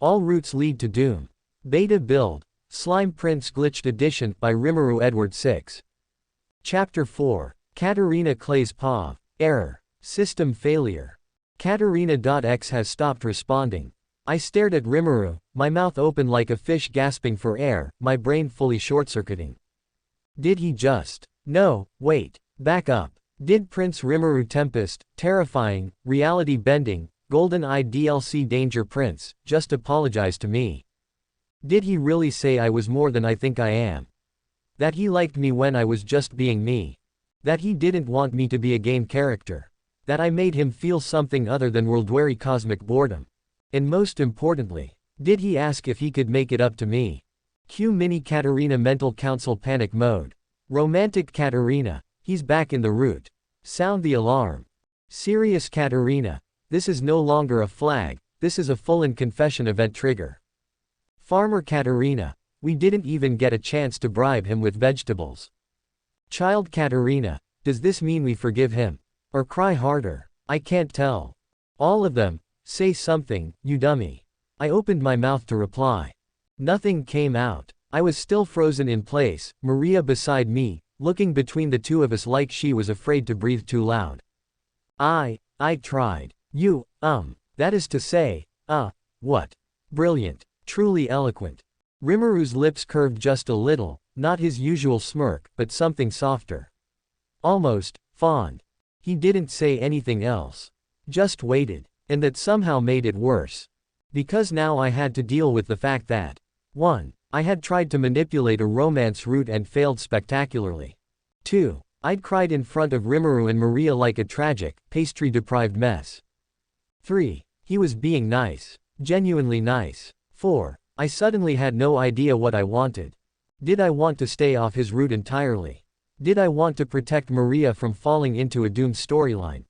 All routes lead to doom. Beta build. Slime Prince Glitched Edition by RimuruEdward6. Chapter 4. Katarina Clay's POV. Error. System failure. Katarina.x has stopped responding. I stared at Rimuru, my mouth open like a fish gasping for air, my brain fully short-circuiting. Did he just? No, wait. Back up. Did Prince Rimuru Tempest, terrifying, reality-bending, golden-eyed DLC Danger Prince, just apologize to me? Did he really say I was more than I think I am? That he liked me when I was just being me? That he didn't want me to be a game character? That I made him feel something other than world-weary cosmic boredom? And most importantly, did he ask if he could make it up to me? Cue Mini Katarina Mental Council Panic Mode. Romantic Katarina, he's back in the route. Sound the alarm. Serious Katarina, this is no longer a flag, this is a full-in confession event trigger. Farmer Katarina, we didn't even get a chance to bribe him with vegetables. Child Katarina, does this mean we forgive him? Or cry harder? I can't tell. All of them, say something, you dummy. I opened my mouth to reply. Nothing came out. I was still frozen in place, Maria beside me, looking between the two of us like she was afraid to breathe too loud. I tried. You, that is to say, what? Brilliant. Truly eloquent. Rimuru's lips curved just a little, not his usual smirk, but something softer. Almost fond. He didn't say anything else. Just waited. And that somehow made it worse. Because now I had to deal with the fact that 1. I had tried to manipulate a romance route and failed spectacularly. 2. I'd cried in front of Rimuru and Maria like a tragic, pastry-deprived mess. 3. He was being nice. Genuinely nice. 4. I suddenly had no idea what I wanted. Did I want to stay off his route entirely? Did I want to protect Maria from falling into a doomed storyline?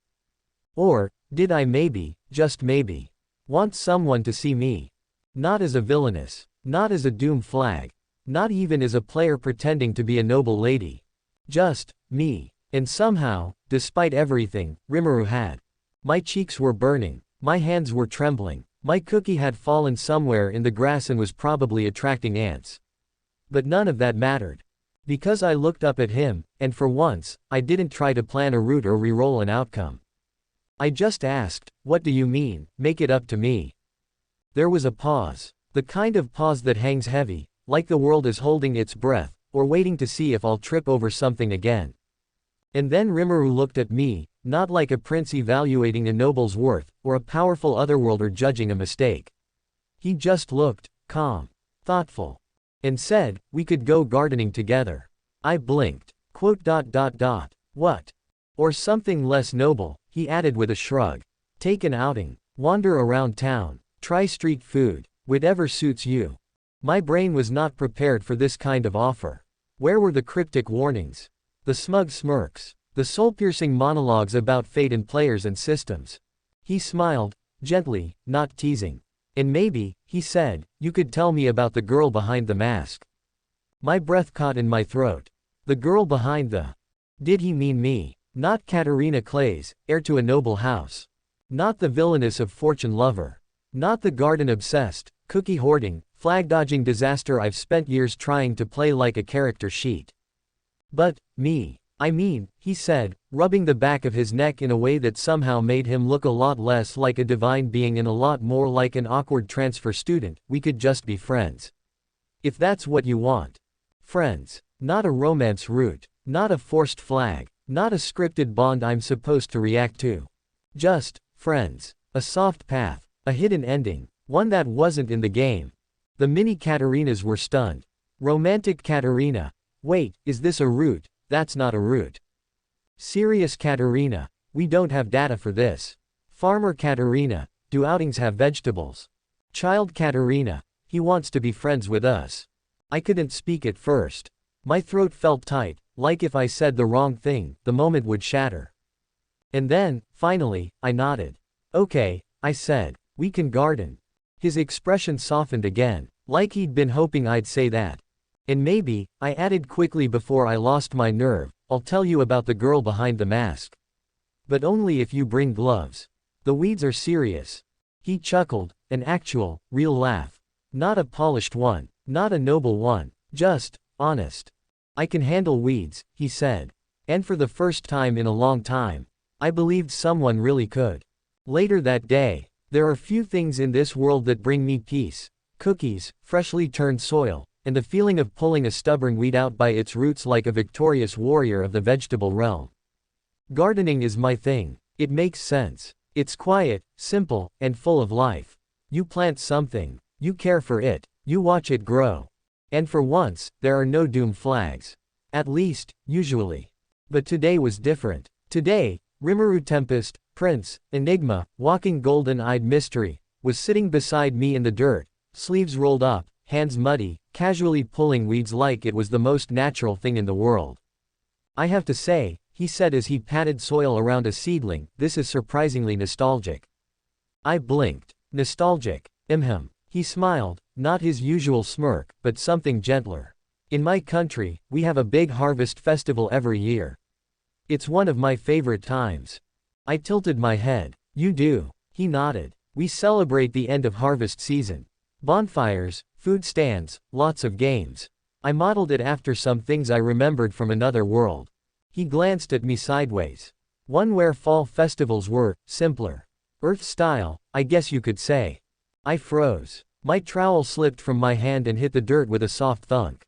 Or, did I maybe, just maybe, want someone to see me? Not as a villainess. Not as a doom flag. Not even as a player pretending to be a noble lady. Just me. And somehow, despite everything, Rimuru had. My cheeks were burning. My hands were trembling. My cookie had fallen somewhere in the grass and was probably attracting ants. But none of that mattered. Because I looked up at him, and for once, I didn't try to plan a route or re-roll an outcome. I just asked, what do you mean, make it up to me? There was a pause. The kind of pause that hangs heavy, like the world is holding its breath, or waiting to see if I'll trip over something again. And then Rimuru looked at me, not like a prince evaluating a noble's worth, or a powerful otherworlder judging a mistake. He just looked, calm, thoughtful, and said, we could go gardening together. I blinked. What? Or something less noble, he added with a shrug. Take an outing. Wander around town. Try street food. Whatever suits you. My brain was not prepared for this kind of offer. Where were the cryptic warnings? The smug smirks. The soul-piercing monologues about fate and players and systems. He smiled, gently, not teasing. And maybe, he said, you could tell me about the girl behind the mask. My breath caught in my throat. The girl behind the... Did he mean me? Not Katarina Clay's, heir to a noble house. Not the villainess of fortune lover. Not the garden-obsessed, cookie-hoarding, flag-dodging disaster I've spent years trying to play like a character sheet. But, me. I mean, he said, rubbing the back of his neck in a way that somehow made him look a lot less like a divine being and a lot more like an awkward transfer student, we could just be friends. If that's what you want. Friends. Not a romance route. Not a forced flag. Not a scripted bond I'm supposed to react to. Just, friends. A soft path. A hidden ending. One that wasn't in the game. The mini Katarinas were stunned. Romantic Katarina. Wait, is this a route? That's not a route. Serious Katarina. We don't have data for this. Farmer Katarina. Do outings have vegetables? Child Katarina. He wants to be friends with us. I couldn't speak at first. My throat felt tight, like if I said the wrong thing, the moment would shatter. And then, finally, I nodded. Okay, I said. We can garden. His expression softened again, like he'd been hoping I'd say that. And maybe, I added quickly before I lost my nerve, I'll tell you about the girl behind the mask. But only if you bring gloves. The weeds are serious. He chuckled, an actual, real laugh. Not a polished one, not a noble one, just, honest. I can handle weeds, he said. And for the first time in a long time, I believed someone really could. Later that day, there are few things in this world that bring me peace. Cookies, freshly turned soil, and the feeling of pulling a stubborn weed out by its roots like a victorious warrior of the vegetable realm. Gardening is my thing. It makes sense. It's quiet, simple, and full of life. You plant something, you care for it, you watch it grow. And for once, there are no doom flags. At least, usually. But today was different. Today, Rimuru Tempest, Prince, Enigma, walking golden-eyed mystery, was sitting beside me in the dirt, sleeves rolled up, hands muddy, casually pulling weeds like it was the most natural thing in the world. I have to say, he said as he patted soil around a seedling, this is surprisingly nostalgic. I blinked. Nostalgic. He smiled, not his usual smirk, but something gentler. In my country, we have a big harvest festival every year. It's one of my favorite times. I tilted my head. You do. He nodded. We celebrate the end of harvest season. Bonfires, food stands, lots of games. I modeled it after some things I remembered from another world. He glanced at me sideways. One where fall festivals were simpler. Earth style, I guess you could say. I froze. My trowel slipped from my hand and hit the dirt with a soft thunk.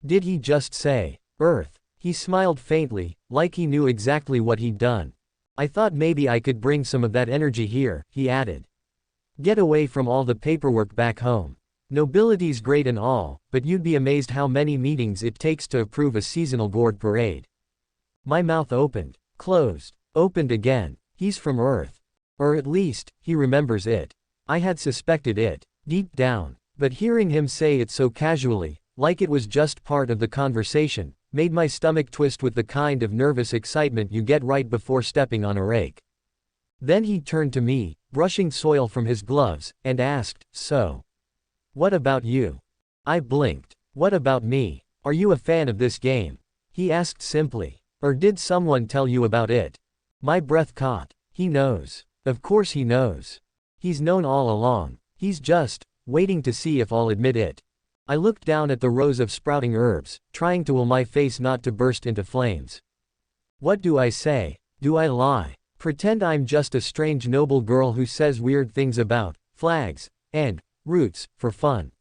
Did he just say, Earth? He smiled faintly, like he knew exactly what he'd done. I thought maybe I could bring some of that energy here, he added. Get away from all the paperwork back home. Nobility's great and all, but you'd be amazed how many meetings it takes to approve a seasonal gourd parade. My mouth opened, closed, opened again. He's from Earth. Or at least, he remembers it. I had suspected it, deep down, but hearing him say it so casually, like it was just part of the conversation, made my stomach twist with the kind of nervous excitement you get right before stepping on a rake. Then he turned to me, brushing soil from his gloves, and asked, so? What about you? I blinked. What about me? Are you a fan of this game? He asked simply. Or did someone tell you about it? My breath caught. He knows. Of course he knows. He's known all along. He's just waiting to see if I'll admit it. I looked down at the rows of sprouting herbs, trying to will my face not to burst into flames. What do I say? Do I lie? Pretend I'm just a strange noble girl who says weird things about flags and roots for fun.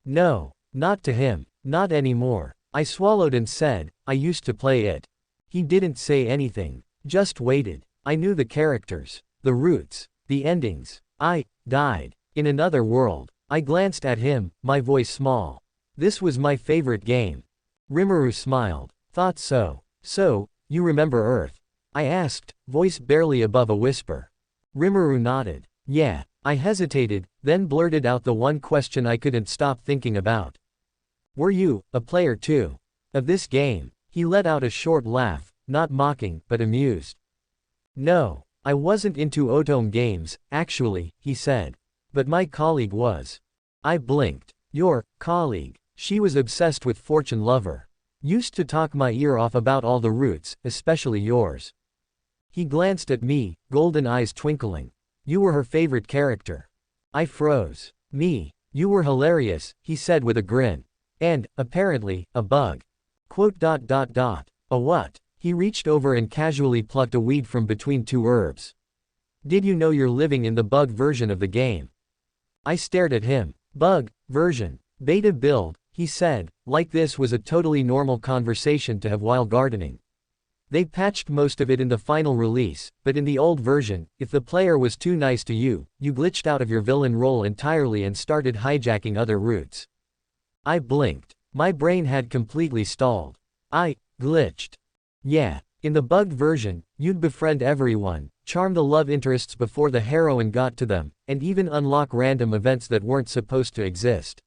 No, not to him, not anymore. I swallowed and said, I used to play it. He didn't say anything, just waited. I knew the characters, the roots, the endings. I died. In another world. I glanced at him, my voice small. This was my favorite game. Rimuru smiled. Thought so. So, you remember Earth? I asked, voice barely above a whisper. Rimuru nodded. Yeah. I hesitated, then blurted out the one question I couldn't stop thinking about. Were you a player too? Of this game? He let out a short laugh, not mocking, but amused. No, I wasn't into Otome games, actually, he said. But my colleague was. I blinked. Your colleague. She was obsessed with Fortune Lover. Used to talk my ear off about all the roots, especially yours. He glanced at me, golden eyes twinkling. You were her favorite character. I froze. Me. You were hilarious, he said with a grin. And, apparently, a bug. A what? He reached over and casually plucked a weed from between two herbs. Did you know you're living in the bug version of the game? I stared at him. Bug version. Beta build, he said, like this was a totally normal conversation to have while gardening. They patched most of it in the final release, but in the old version, if the player was too nice to you, you glitched out of your villain role entirely and started hijacking other roots. I blinked. My brain had completely stalled. I glitched. Yeah, in the bugged version, you'd befriend everyone, charm the love interests before the heroine got to them, and even unlock random events that weren't supposed to exist.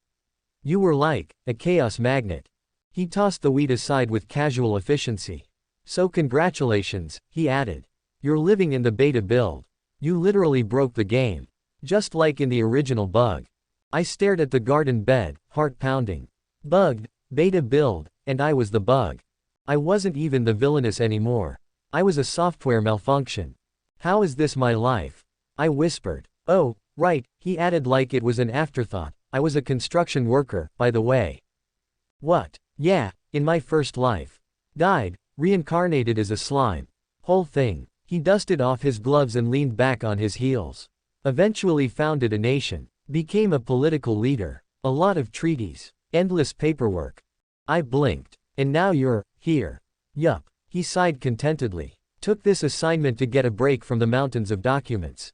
You were like a chaos magnet. He tossed the weed aside with casual efficiency. So congratulations, he added. You're living in the beta build. You literally broke the game. Just like in the original bug. I stared at the garden bed, heart pounding. Bugged, beta build, and I was the bug. I wasn't even the villainess anymore. I was a software malfunction. How is this my life? I whispered. Oh, right, he added like it was an afterthought. I was a construction worker, by the way. What? Yeah, in my first life. Died, reincarnated as a slime. Whole thing. He dusted off his gloves and leaned back on his heels. Eventually founded a nation. Became a political leader. A lot of treaties. Endless paperwork. I blinked. And now you're here. Yup. He sighed contentedly. Took this assignment to get a break from the mountains of documents.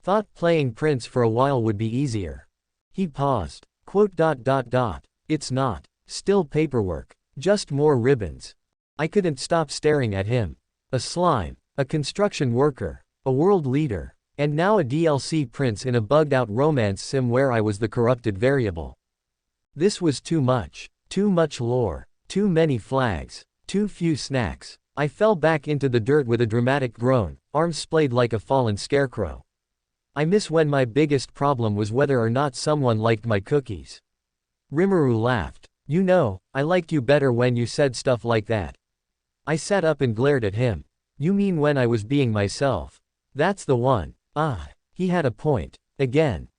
Thought playing Prince for a while would be easier. He paused. Quote. It's not. Still paperwork. Just more ribbons. I couldn't stop staring at him. A slime. A construction worker. A world leader. And now a DLC prince in a bugged-out romance sim where I was the corrupted variable. This was too much. Too much lore. Too many flags. Too few snacks. I fell back into the dirt with a dramatic groan, arms splayed like a fallen scarecrow. I miss when my biggest problem was whether or not someone liked my cookies. Rimuru laughed. You know, I liked you better when you said stuff like that. I sat up and glared at him. You mean when I was being myself? That's the one. Ah, he had a point. Again.